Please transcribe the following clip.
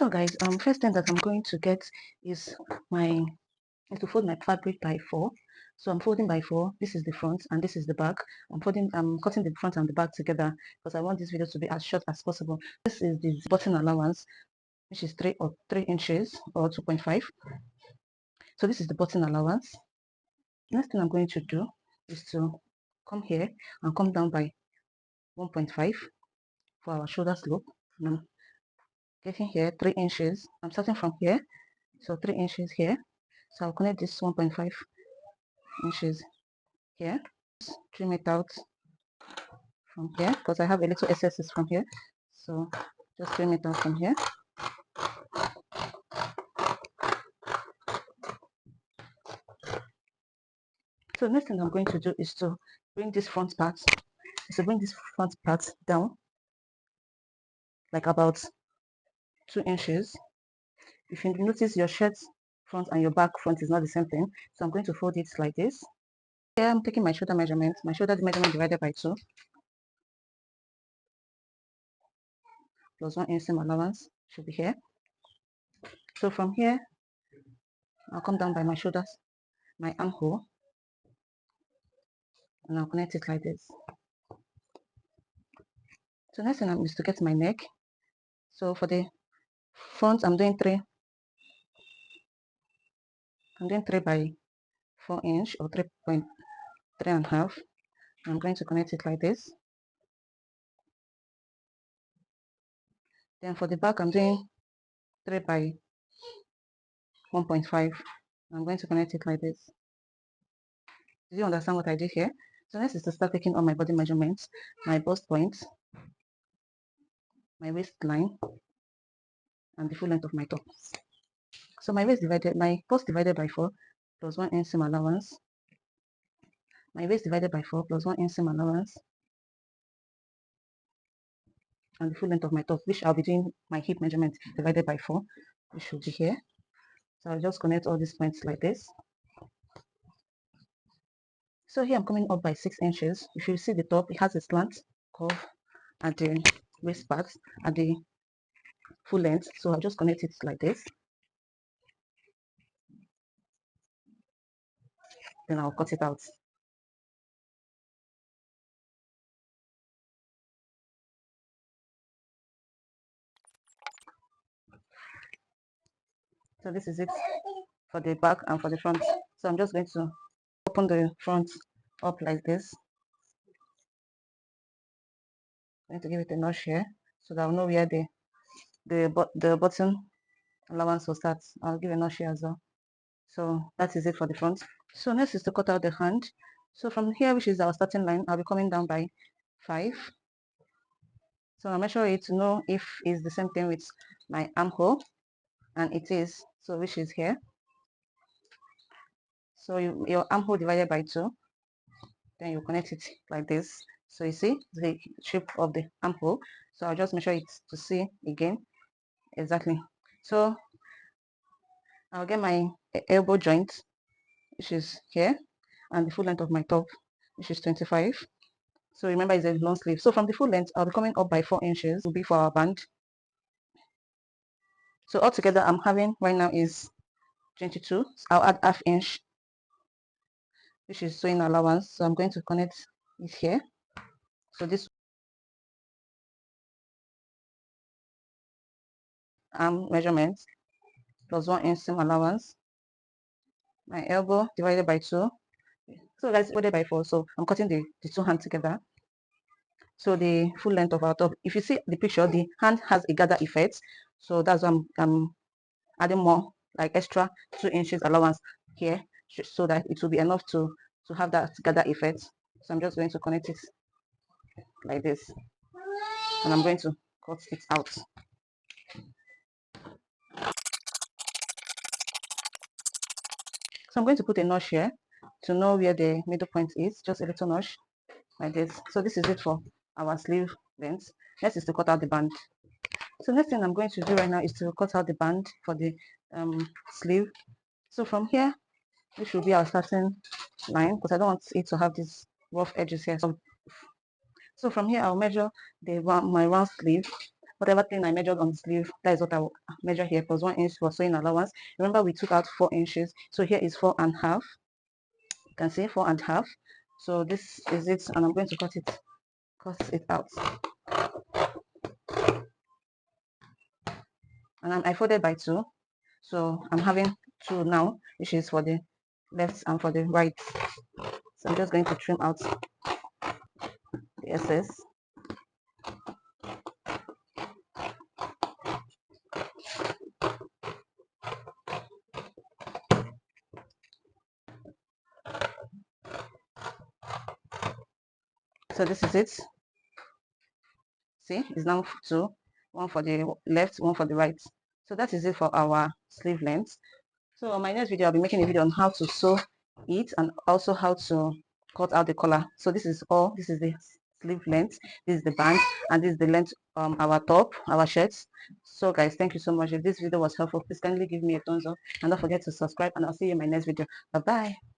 So guys, first thing that I'm going to get is to fold my fabric by 4. So I'm folding by 4. This is the front and this is the back. I'm cutting the front and the back together because I want this video to be as short as possible. This is the button allowance, which is 3 inches or 2.5. So this is the button allowance. Next thing I'm going to do is to come here and come down by 1.5 for our shoulder slope. And I'm getting here 3 inches. I'm starting from here, so 3 inches here. So I'll connect this 1.5 inches here, trim it out from here because I have a little excesses from here, so just trim it out from here. So next thing I'm going to do is to bring this front part down like about 2 inches. If you notice, your shirt front and your back front is not the same thing, so I'm going to fold it like this. Here I'm taking my shoulder measurement, divided by 2 plus 1 inch seam allowance should be here. So from here I'll come down by my shoulders, my armhole, and I'll connect it like this. So next thing is to get my neck. So for the front I'm doing 3 by 4 inch or 3.3 and a half. I'm going to connect it like this. Then for the back I'm doing 3 by 1.5. I'm going to connect it like this. Do you understand what I did here? So next is to start taking all my body measurements, my bust point, my waistline, and the full length of my top. So my bust divided by 4 plus 1 inch seam allowance. My waist divided by 4 plus 1 inch seam allowance. And the full length of my top, which I'll be doing my hip measurement divided by 4, which should be here. So I'll just connect all these points like this. So here I'm coming up by 6 inches. If you see the top, it has a slant curve at the waist part at the full length. So I'll just connect it like this. Then I'll cut it out. So this is it for the back and for the front. So I'm just going to open the front up like this. I'm going to give it a notch here so that I'll know where the button allowance will start. I'll give a notch here as well. So that is it for the front. So next is to cut out the hand. So from here, which is our starting line, I'll be coming down by 5. So I'll measure it to know if it's the same thing with my armhole, and it is. So which is here. So your armhole divided by 2, then you connect it like this. So you see the shape of the armhole. So I'll just measure it to see again exactly. So I'll get my elbow joint, which is here, and the full length of my top, which is 25. So remember, it's a long sleeve. So from the full length, I'll be coming up by 4 inches will be for our band. So altogether, I'm having right now is 22. So I'll add half inch, which is sewing allowance. So I'm going to connect it here. So this arm measurement plus 1 inch seam allowance. My elbow divided by 2. So that's divided by 4. So I'm cutting the 2 hands together. So the full length of our top. If you see the picture, the hand has a gather effect. So that's why I'm adding more, like extra 2 inches allowance here, so that it will be enough to have that gather effect. So I'm just going to connect it like this, and I'm going to cut it out. So I'm going to put a notch here to know where the middle point is, just a little notch like this. So this is it for our sleeve length. Next is to cut out the band. So next thing I'm going to do right now is to cut out the band for the sleeve. So from here, this should be our starting line because I don't want it to have these rough edges here. So from here, I'll measure my round sleeve whatever thing I measured on the sleeve, that is what I will measure here, plus 1 inch for sewing allowance. Remember, we took out 4 inches, so here is 4.5. You can see 4.5. So this is it, and I'm going to cut it out. And I folded by 2, so I'm having 2 now, which is for the left and for the right. So I'm just going to trim out the excess. So this is it. See, it's now 2, 1 for the left, 1 for the right. So that is it for our sleeve length. So on my next video, I'll be making a video on how to sew it and also how to cut out the collar. So this is all. This is the sleeve length, this is the band, and this is the length our top, our shirts. So guys, thank you so much. If this video was helpful, please kindly give me a thumbs up and don't forget to subscribe, and I'll see you in my next video. Bye bye.